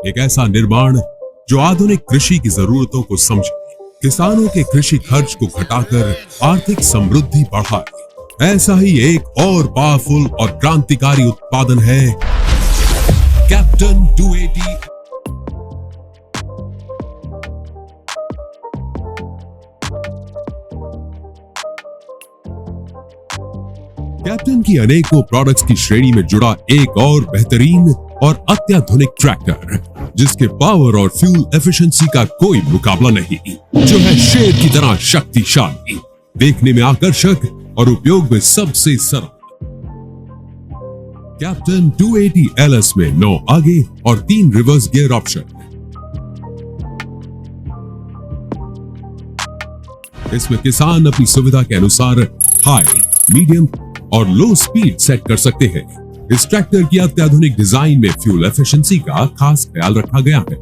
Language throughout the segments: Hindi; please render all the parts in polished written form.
एक ऐसा निर्माण जो आधुनिक कृषि की जरूरतों को समझे, किसानों के कृषि खर्च को घटाकर आर्थिक समृद्धि बढ़ाए। ऐसा ही एक और पावरफुल और क्रांतिकारी उत्पादन है कैप्टन 280। कैप्टन की अनेकों प्रोडक्ट्स की श्रेणी में जुड़ा एक और बेहतरीन और अत्याधुनिक ट्रैक्टर, जिसके पावर और फ्यूल एफिशिएंसी का कोई मुकाबला नहीं, जो है शेर की तरह शक्तिशाली, देखने में आकर्षक और उपयोग में सबसे सरल। कैप्टन 280 LS में 9 आगे और 3 रिवर्स गियर ऑप्शन। इसमें किसान अपनी सुविधा के अनुसार हाई, मीडियम और लो स्पीड सेट कर सकते हैं। इस ट्रैक्टर की अत्याधुनिक डिजाइन में फ्यूल एफिशिएंसी का खास ख्याल रखा गया है,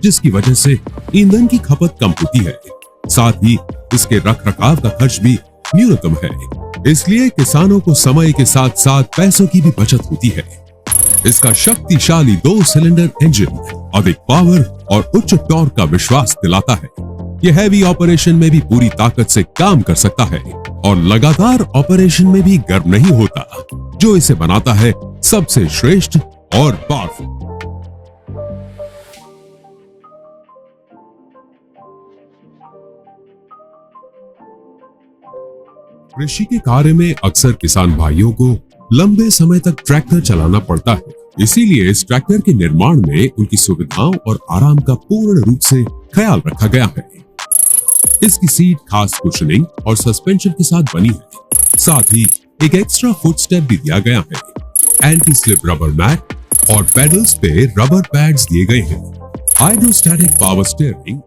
जिसकी वजह से ईंधन की खपत कम होती है। साथ ही इसके रखरखाव का खर्च भी न्यूनतम है, इसलिए किसानों को समय के साथ साथ पैसों की भी बचत होती है। इसका शक्तिशाली 2 सिलेंडर इंजन अधिक पावर और उच्च टॉर्क का विश्वास दिलाता है। यह हैवी ऑपरेशन में भी पूरी ताकत से काम कर सकता है और लगातार ऑपरेशन में भी गर्म नहीं होता, जो इसे बनाता है सबसे श्रेष्ठ और पावरफुल। कृषि के कार्य में अक्सर किसान भाइयों को लंबे समय तक ट्रैक्टर चलाना पड़ता है, इसीलिए इस ट्रैक्टर के निर्माण में उनकी सुविधाओं और आराम का पूर्ण रूप से ख्याल रखा गया है। इसकी सीट खास कुशनिंग और सस्पेंशन के साथ बनी है। साथ ही एक एक्स्ट्रा फुट स्टेप भी दिया गया है। एंटी स्लिप रबर मैट और पेडल्स पे रबर पैड्स दिए गए हैं। हाइड्रोस्टैटिक पावर स्टीयरिंग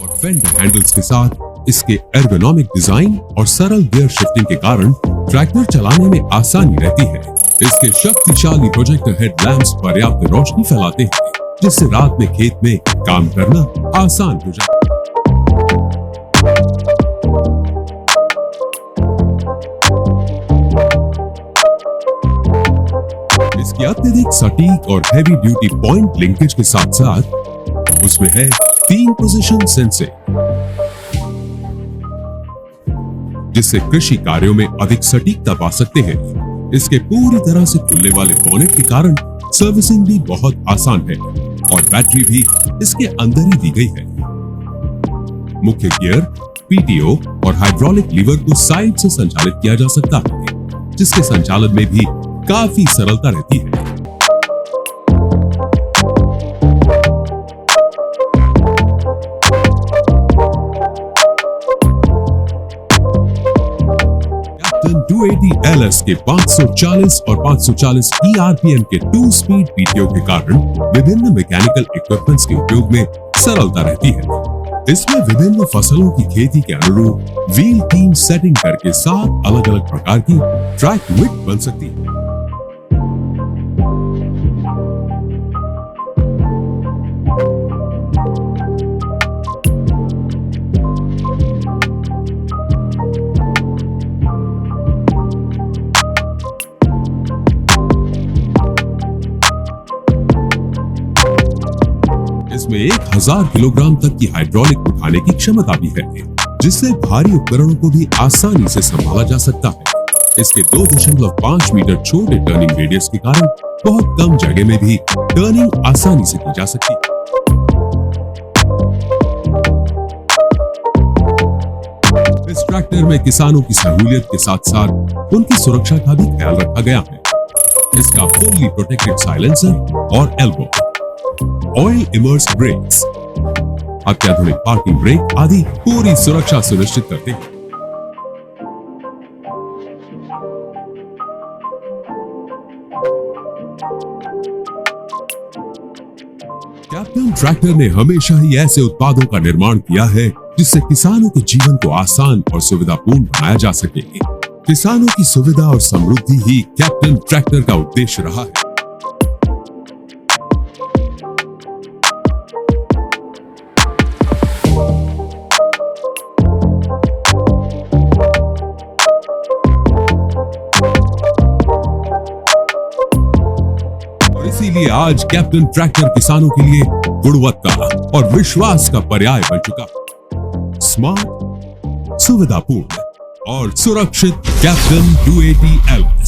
और फेंडर हैंडल्स के साथ इसके एर्गोनॉमिक डिजाइन और सरल गियर शिफ्टिंग के कारण ट्रैक्टर चलाने में आसानी रहती है। इसके शक्तिशाली प्रोजेक्टर हेडलैम्प्स पर्याप्त रोशनी फैलाते हैं, जिससे रात में खेत में काम करना आसान हो जाता है। इसकी अत्यधिक सटीक और हैवी ड्यूटी पॉइंट लिंकेज के साथ साथ उसमें है 3 पोजीशन सेंसिंग, जिससे कृषि कार्यों में अधिक सटीकता पा सकते हैं। इसके पूरी तरह से खुलने वाले बोनेट के कारण सर्विसिंग भी बहुत आसान है और बैटरी भी इसके अंदर ही दी गई है। मुख्य गियर, पीटीओ और हाइड्रोलिक लीवर को साइड से संचालित किया जा सकता है, जिसके संचालन में भी काफी सरलता रहती है। कैप्टन 280 LS के 540 और 540 ERPM के 2 स्पीड पीटीओ के कारण विभिन्न मैकेनिकल इक्विपमेंट्स के उपयोग में सरलता रहती है। इसमें विभिन्न फसलों की खेती के अनुरूप व्हील टीम सेटिंग करके 7 अलग अलग प्रकार की ट्रैक विड्थ बन सकती है। इसमें 1000 किलोग्राम तक की हाइड्रोलिक उठाने की क्षमता भी है, जिससे भारी उपकरणों को भी आसानी से संभाला जा सकता है। इसके 2.5 मीटर छोटे टर्निंग रेडियस के कारण बहुत कम जगह में भी टर्निंग आसानी से की जा सकती है। इस ट्रैक्टर में किसानों की सहूलियत के साथ साथ उनकी सुरक्षा का भी ख्याल रखा गया है। इसका फुल्ली प्रोटेक्टेड साइलेंसर और एल्बो, ऑयल इमर्स्ड ब्रेक्स, अत्याधुनिक पार्किंग ब्रेक आदि पूरी सुरक्षा सुनिश्चित करते हैं। कैप्टन ट्रैक्टर ने हमेशा ही ऐसे उत्पादों का निर्माण किया है जिससे किसानों के जीवन को आसान और सुविधापूर्ण बनाया जा सके। किसानों की सुविधा और समृद्धि ही कैप्टन ट्रैक्टर का उद्देश्य रहा है। इसीलिए आज कैप्टन ट्रैक्टर किसानों के लिए गुणवत्ता और विश्वास का पर्याय बन चुका। स्मार्ट, सुविधापूर्ण और सुरक्षित कैप्टन 280L